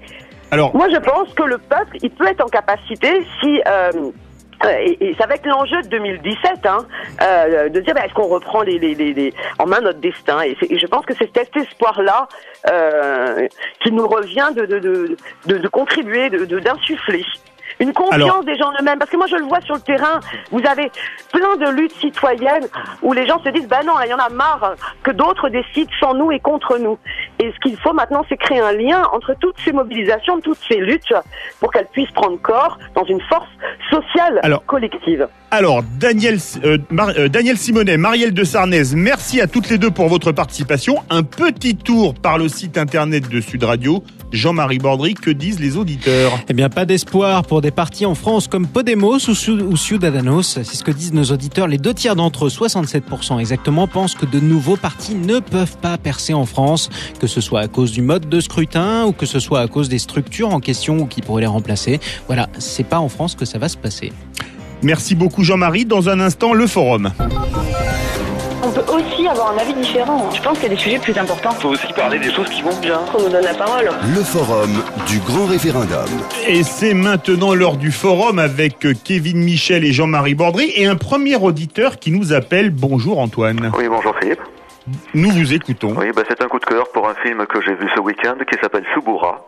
alors, moi, je pense que le peuple, il peut être en capacité, si et ça va être l'enjeu de 2017, de dire est-ce qu'on reprend en main notre destin. Et je pense que c'est cet espoir-là qui nous revient de contribuer, d'insuffler. Une confiance des gens en eux-mêmes. Parce que moi, je le vois sur le terrain. Vous avez plein de luttes citoyennes où les gens se disent, non, il y en a marre que d'autres décident sans nous et contre nous. Et ce qu'il faut maintenant, c'est créer un lien entre toutes ces mobilisations, toutes ces luttes, pour qu'elles puissent prendre corps dans une force sociale collective. Alors, Daniel Simonet, Marielle de Sarnez, merci à toutes les deux pour votre participation. Un petit tour par le site internet de Sud Radio. Jean-Marie Bordry, que disent les auditeurs ? Eh bien, pas d'espoir pour des partis en France comme Podemos ou Ciudadanos. C'est ce que disent nos auditeurs. Les 2 tiers d'entre eux, 67% exactement, pensent que de nouveaux partis ne peuvent pas percer en France, que ce soit à cause du mode de scrutin ou que ce soit à cause des structures en question ou qui pourraient les remplacer. Voilà, c'est pas en France que ça va se passer. Merci beaucoup Jean-Marie. Dans un instant, le forum. On peut aussi avoir un avis différent. Je pense qu'il y a des sujets plus importants. Il faut aussi parler des choses qui vont bien. Qu'on nous donne la parole. Le forum du grand référendum. Et c'est maintenant l'heure du forum avec Kevin Michel et Jean-Marie Bordry et un premier auditeur qui nous appelle. Bonjour Antoine. Oui, bonjour Philippe. Nous vous écoutons. Oui, c'est un coup de cœur pour un film que j'ai vu ce week-end qui s'appelle Suburra.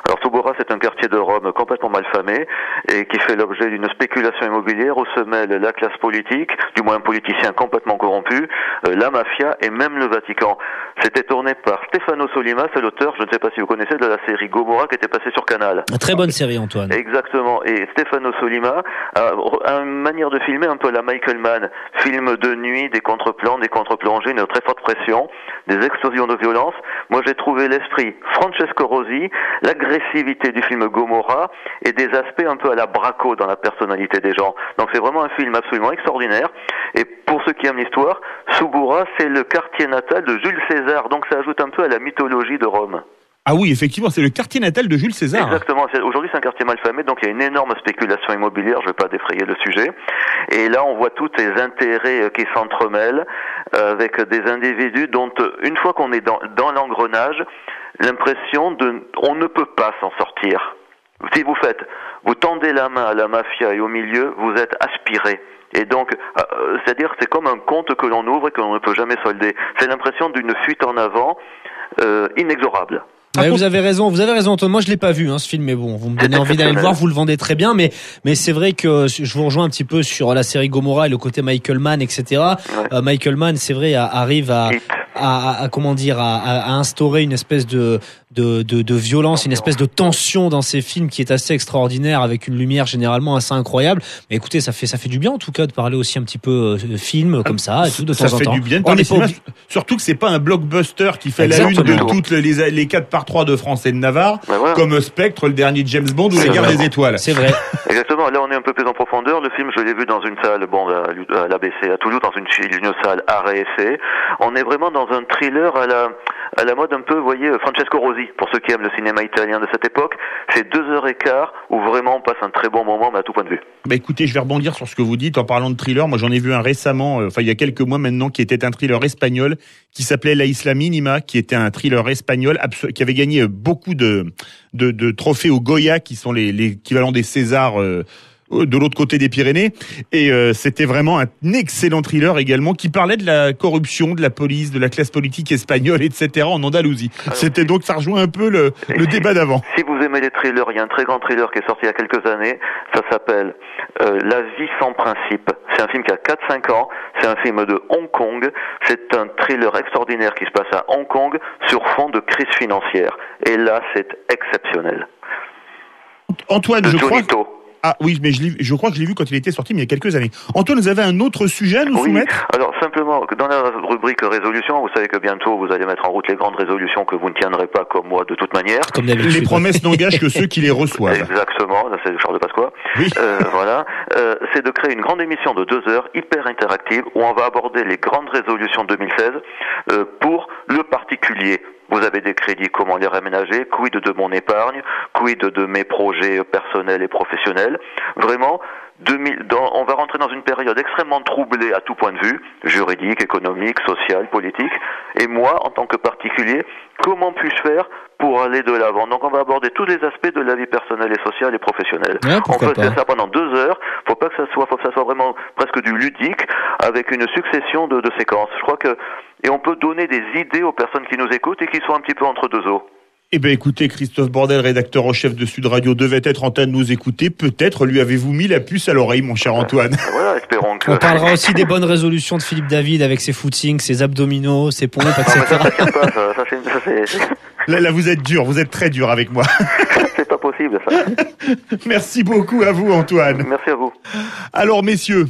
Alors Suburra, c'est un quartier de Rome complètement malfamé et qui fait l'objet d'une spéculation immobilière où se mêle la classe politique, du moins un politicien complètement corrompu, la mafia et même le Vatican. C'était tourné par Stefano Sollima, c'est l'auteur, je ne sais pas si vous connaissez, de la série Gomorrah qui était passée sur Canal. Très bonne série, Antoine. Exactement. Et Stefano Sollima a une manière de filmer un peu à la Michael Mann. Film de nuit, des contre-plans, des contre-plongées, une très forte pression, des explosions de violence. Moi, j'ai trouvé l'esprit Francesco Rosi, l'agressivité du film Gomorrah et des aspects un peu à la Braco dans la personnalité des gens. Donc c'est vraiment un film absolument extraordinaire. Et pour ceux qui aiment l'histoire, Suburra, c'est le quartier natal de Jules César. Donc ça ajoute un peu à la mythologie de Rome. Ah oui, effectivement, c'est le quartier natal de Jules César. Exactement. Aujourd'hui, c'est un quartier malfamé, donc il y a une énorme spéculation immobilière. Je ne vais pas défrayer le sujet. Et là, on voit tous les intérêts qui s'entremêlent avec des individus dont, une fois qu'on est dans l'engrenage, l'impression on ne peut pas s'en sortir. Si vous tendez la main à la mafia et au milieu, vous êtes aspiré Et donc, c'est-à-dire que c'est comme un compte que l'on ouvre et que l'on ne peut jamais solder. C'est l'impression d'une fuite en avant inexorable. Ouais, vous avez raison, Antoine. Moi, je l'ai pas vu, ce film, mais bon, vous me donnez envie d'aller le voir, vous le vendez très bien, mais c'est vrai que je vous rejoins un petit peu sur la série Gomorrah et le côté Michael Mann, etc. Ouais. Michael Mann, c'est vrai, arrive à instaurer une espèce de violence, une espèce de tension dans ces films qui est assez extraordinaire, avec une lumière généralement assez incroyable. Mais écoutez, ça fait du bien en tout cas de parler aussi un petit peu film comme ça et tout de temps en temps. Ça fait du bien de parler cinéma, surtout que c'est pas un blockbuster qui fait la une de toutes les 4x3 de France et de Navarre, comme Spectre, le dernier James Bond ou Les Gardes des Étoiles. C'est vrai. Exactement. Là, on est un peu plus en profondeur. Le film, je l'ai vu dans une salle, à l'ABC à Toulouse, dans une salle art et essai. On est vraiment dans un thriller à la mode un peu, vous voyez, Francesco Rosi, pour ceux qui aiment le cinéma italien de cette époque. C'est 2h15 où vraiment on passe un très bon moment, mais à tout point de vue. Bah écoutez, je vais rebondir sur ce que vous dites en parlant de thriller. Moi, j'en ai vu un récemment, il y a quelques mois maintenant, qui était un thriller espagnol, qui s'appelait La Isla Minima, qui était un thriller espagnol qui avait gagné beaucoup de trophées au Goya, qui sont l'équivalent des Césars, de l'autre côté des Pyrénées, et c'était vraiment un excellent thriller également qui parlait de la corruption, de la police, de la classe politique espagnole, etc. en Andalousie. C'était donc, ça rejoint un peu le débat d'avant. Si vous aimez les thrillers, il y a un très grand thriller qui est sorti il y a quelques années, ça s'appelle La vie sans principe. C'est un film qui a 4-5 ans, c'est un film de Hong Kong, c'est un thriller extraordinaire qui se passe à Hong Kong sur fond de crise financière. Et là, c'est exceptionnel. Antoine, je crois... Ah oui, mais je crois que je l'ai vu quand il était sorti, mais il y a quelques années. Antoine, vous avez un autre sujet à nous soumettre ? Alors simplement, dans la rubrique résolution, vous savez que bientôt vous allez mettre en route les grandes résolutions que vous ne tiendrez pas comme moi de toute manière. Comme d'habitude. Les promesses n'engagent que ceux qui les reçoivent. Exactement, c'est Charles de Pasqua. Oui. Voilà, c'est de créer une grande émission de 2 heures, hyper interactive, où on va aborder les grandes résolutions 2016 pour le particulier. Vous avez des crédits, comment les réaménager, quid de mon épargne, quid de mes projets personnels et professionnels. Vraiment, on va rentrer dans une période extrêmement troublée à tout point de vue, juridique, économique, social, politique. Et moi, en tant que particulier, comment puis-je faire pour aller de l'avant? Donc on va aborder tous les aspects de la vie personnelle et sociale et professionnelle. On peut faire ça pendant 2 heures. Faut que ça soit vraiment presque du ludique, avec une succession de séquences. Je crois que, et on peut donner des idées aux personnes qui nous écoutent et qui sont un petit peu entre deux eaux. Eh bien, écoutez, Christophe Bordel, rédacteur en chef de Sud Radio, devait être en train de nous écouter. Peut-être lui avez-vous mis la puce à l'oreille, mon cher Antoine. Voilà, espérons que... On parlera aussi des bonnes résolutions de Philippe David avec ses footings, ses abdominaux, ses pompes, etc. Non, mais ça tient pas, ça. Là, vous êtes dur, vous êtes très dur avec moi. C'est pas possible, ça. Merci beaucoup à vous, Antoine. Merci à vous. Alors, messieurs,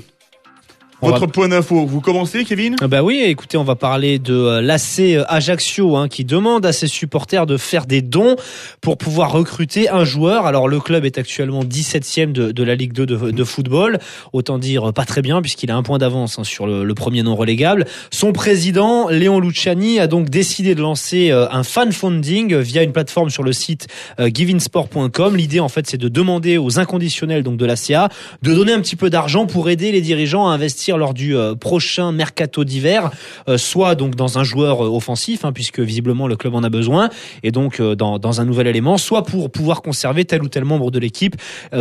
votre point d'info, vous commencez, Kevin ? Bah oui, écoutez, on va parler de l'AC Ajaccio qui demande à ses supporters de faire des dons pour pouvoir recruter un joueur. Alors le club est actuellement 17e de la Ligue 2 de football, autant dire pas très bien puisqu'il a 1 point d'avance sur le premier non relégable. Son président, Léon Luciani, a donc décidé de lancer un fan funding via une plateforme sur le site givingsport.com. L'idée en fait, c'est de demander aux inconditionnels donc de l'ACA de donner un petit peu d'argent pour aider les dirigeants à investir lors du prochain mercato d'hiver, soit donc dans un joueur offensif, puisque visiblement le club en a besoin, et donc dans un nouvel élément, soit pour pouvoir conserver tel ou tel membre de l'équipe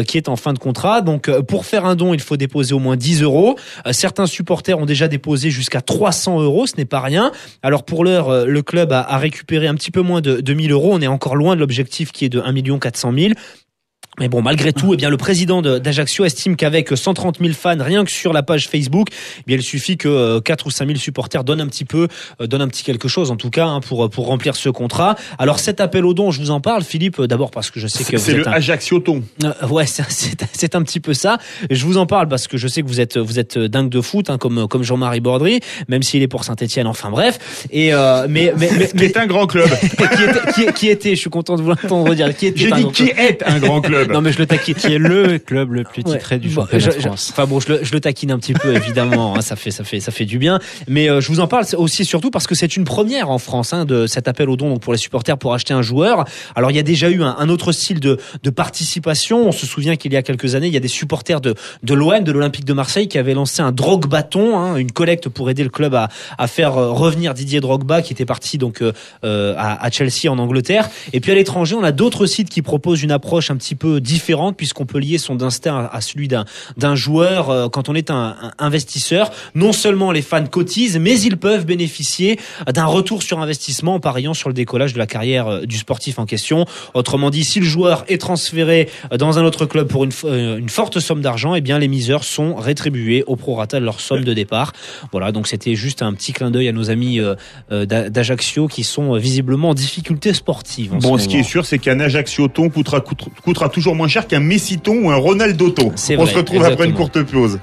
qui est en fin de contrat. Donc pour faire un don, il faut déposer au moins 10 €. Certains supporters ont déjà déposé jusqu'à 300 €, ce n'est pas rien. Alors pour l'heure, le club a récupéré un petit peu moins de 1000 €. On est encore loin de l'objectif qui est de 1 400 000 €. Mais bon, malgré tout, le président d'Ajaccio estime qu'avec 130 000 fans, rien que sur la page Facebook, il suffit que 4 ou 5 000 supporters donnent un petit quelque chose, en tout cas, pour remplir ce contrat. Alors, cet appel au don, je vous en parle, Philippe, d'abord parce que je sais que c'est le Ajaccio-ton. Ouais, c'est un petit peu ça. Je vous en parle parce que je sais que vous êtes dingue de foot, comme Jean-Marie Bordry, même s'il est pour Saint-Etienne, enfin bref. Et, mais qui est un grand club. qui était, je suis content de vous l'entendre dire, qui est un grand club. Non, mais je le taquine. Qui est le club le plus titré du championnat de France. Enfin bon, je le taquine un petit peu, évidemment. Ça fait du bien. Mais je vous en parle aussi surtout parce que c'est une première en France, de cet appel au don donc pour les supporters pour acheter un joueur. Alors il y a déjà eu un autre style de participation. On se souvient qu'il y a quelques années, il y a des supporters de l'OM, de l'Olympique de Marseille, qui avaient lancé un Drogbaton, une collecte pour aider le club à faire revenir Didier Drogba, qui était parti donc à Chelsea en Angleterre. Et puis à l'étranger, on a d'autres sites qui proposent une approche un petit peu peu différente puisqu'on peut lier son instinct à celui d'un joueur quand on est un investisseur. Non seulement les fans cotisent, mais ils peuvent bénéficier d'un retour sur investissement en pariant sur le décollage de la carrière du sportif en question. Autrement dit, si le joueur est transféré dans un autre club pour une forte somme d'argent, eh bien les miseurs sont rétribués au prorata de leur somme de départ. Voilà, donc c'était juste un petit clin d'œil à nos amis d'Ajaccio qui sont visiblement en difficulté sportive. Bon, ce qui est sûr, c'est qu'un Ajaccio-ton coûtera toujours moins cher qu'un Messi-ton ou un Ronaldo-ton. On se retrouve exactement après une courte pause.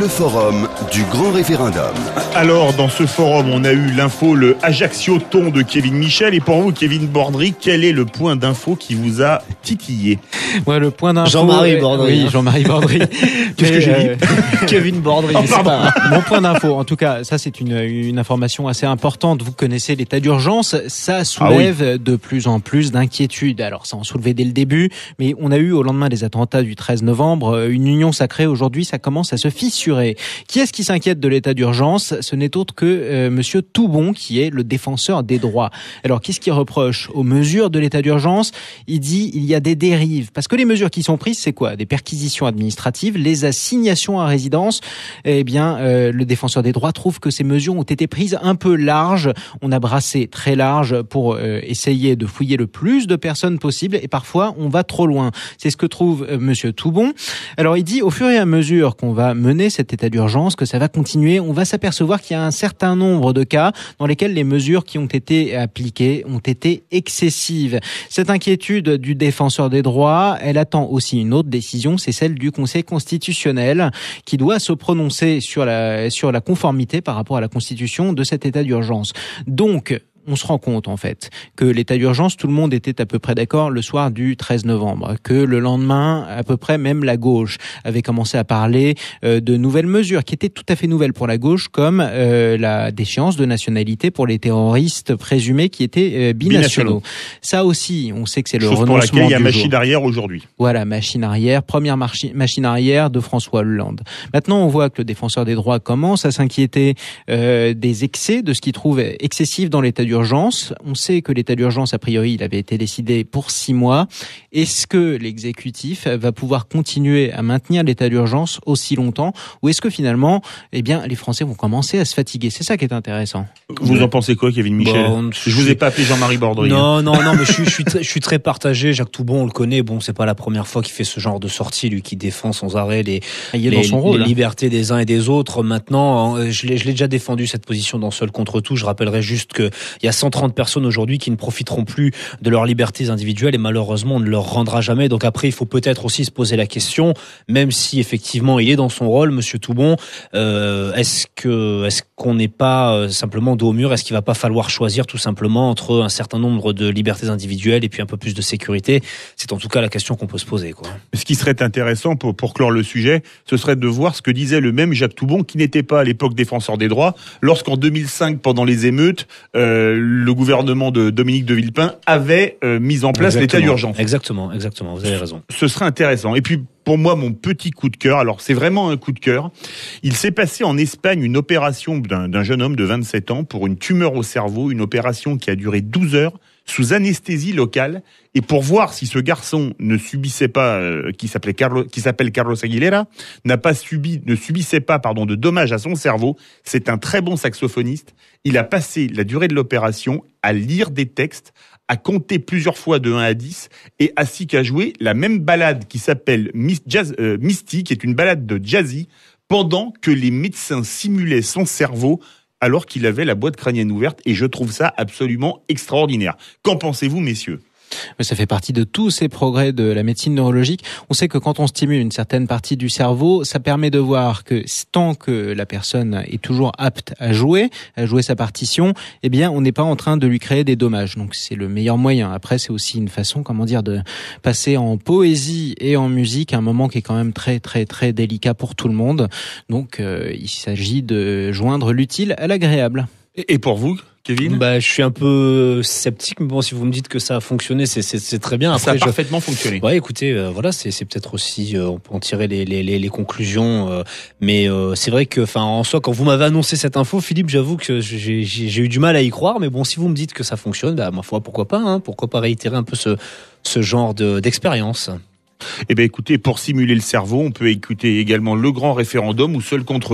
Le forum du grand référendum. Alors, dans ce forum, on a eu l'info, le Ajaccio-ton de Kevin Michel. Et pour vous, Kevin Bordry, quel est le point d'info qui vous a titillé? Ouais, le point d'info. Jean-Marie Bordry. Oui, Jean-Marie Bordry. Qu'est-ce que j'ai dit? Kevin Bordry. Oh, pardon. Mon point d'info, en tout cas, ça c'est une information assez importante. Vous connaissez l'état d'urgence, ça soulève de plus en plus d'inquiétudes. Alors, ça en soulevait dès le début, mais on a eu au lendemain des attentats du 13 novembre une union sacrée. Aujourd'hui, ça commence à se fissurer. Qui est-ce qui s'inquiète de l'état d'urgence? Ce n'est autre que Monsieur Toubon, qui est le défenseur des droits. Alors, qu'est-ce qu'il reproche aux mesures de l'état d'urgence? Il dit il y a des dérives. Parce que les mesures qui sont prises, c'est quoi? Des perquisitions administratives, les assignations à résidence. Eh bien, le défenseur des droits trouve que ces mesures ont été prises un peu larges. On a brassé très large pour essayer de fouiller le plus de personnes possible et parfois on va trop loin. C'est ce que trouve Monsieur Toubon. Alors, il dit au fur et à mesure qu'on va mener cet état d'urgence, que ça va continuer, on va s'apercevoir qu'il y a un certain nombre de cas dans lesquels les mesures qui ont été appliquées ont été excessives. Cette inquiétude du défenseur des droits, elle attend aussi une autre décision, c'est celle du Conseil constitutionnel qui doit se prononcer sur la conformité par rapport à la Constitution de cet état d'urgence. Donc, on se rend compte en fait que l'état d'urgence, tout le monde était à peu près d'accord le soir du 13 novembre, que le lendemain, à peu près même la gauche avait commencé à parler de nouvelles mesures qui étaient tout à fait nouvelles pour la gauche, comme la déchéance de nationalité pour les terroristes présumés qui étaient binationaux. Ça aussi, on sait que c'est le renoncement pour laquelle il y a du machine jour. arrière aujourd'hui. Voilà, machine arrière, première machine arrière de François Hollande. Maintenant, on voit que le défenseur des droits commence à s'inquiéter des excès, de ce qu'il trouve excessif dans l'état d'urgence. On sait que l'état d'urgence, a priori, il avait été décidé pour 6 mois. Est-ce que l'exécutif va pouvoir continuer à maintenir l'état d'urgence aussi longtemps, ou est-ce que finalement, eh bien, les Français vont commencer à se fatiguer? C'est ça qui est intéressant. Vous en pensez quoi, Kevin Michel? Je vous ai pas appelé Jean-Marie Bordry. Non, mais je suis très partagé. Jacques Toubon, on le connaît. Bon, c'est pas la première fois qu'il fait ce genre de sortie, lui qui défend sans arrêt les libertés des uns et des autres. Maintenant, je l'ai déjà défendu cette position dans Seul contre tout. Je rappellerai juste que il y a 130 personnes aujourd'hui qui ne profiteront plus de leurs libertés individuelles et malheureusement on ne leur rendra jamais. Donc après, il faut peut-être aussi se poser la question, même si effectivement il est dans son rôle, Monsieur Toubon, est-ce qu'on n'est pas simplement dos au mur? Est-ce qu'il va pas falloir choisir tout simplement entre un certain nombre de libertés individuelles et puis un peu plus de sécurité? C'est en tout cas la question qu'on peut se poser, quoi. Ce qui serait intéressant pour clore le sujet, ce serait de voir ce que disait le même Jacques Toubon, qui n'était pas à l'époque défenseur des droits, lorsqu'en 2005, pendant les émeutes, le gouvernement de Dominique de Villepin avait mis en place l'état d'urgence. Exactement, vous avez raison. Ce serait intéressant. Et puis, pour moi, mon petit coup de cœur, alors c'est vraiment un coup de cœur, il s'est passé en Espagne une opération d'un jeune homme de 27 ans pour une tumeur au cerveau, une opération qui a duré 12 heures, sous anesthésie locale, et pour voir si ce garçon ne subissait pas, qui s'appelle Carlos Aguilera, ne subissait pas de dommages à son cerveau. C'est un très bon saxophoniste. Il a passé la durée de l'opération à lire des textes, à compter plusieurs fois de 1 à 10, et ainsi qu'à jouer la même balade qui s'appelle Misty, qui est une balade de jazzy, pendant que les médecins simulaient son cerveau alors qu'il avait la boîte crânienne ouverte, et je trouve ça absolument extraordinaire. Qu'en pensez-vous, messieurs ? Ça fait partie de tous ces progrès de la médecine neurologique. On sait que quand on stimule une certaine partie du cerveau, ça permet de voir que tant que la personne est toujours apte à jouer sa partition, eh bien, on n'est pas en train de lui créer des dommages. Donc, c'est le meilleur moyen. Après, c'est aussi une façon, de passer en poésie et en musique un moment qui est quand même très, très, très délicat pour tout le monde. Donc, il s'agit de joindre l'utile à l'agréable. Et pour vous, Kevin? Je suis un peu sceptique, mais bon, si vous me dites que ça a fonctionné, c'est très bien. Après, ça a parfaitement fonctionné. Ouais, écoutez, voilà, c'est peut-être aussi, on peut en tirer les conclusions, mais c'est vrai que, en soi, quand vous m'avez annoncé cette info, Philippe, j'avoue que j'ai eu du mal à y croire, mais bon, si vous me dites que ça fonctionne, ma foi, pourquoi pas réitérer un peu ce genre d'expérience. Eh bien, écoutez, pour simuler le cerveau, on peut écouter également le grand référendum ou Seul contre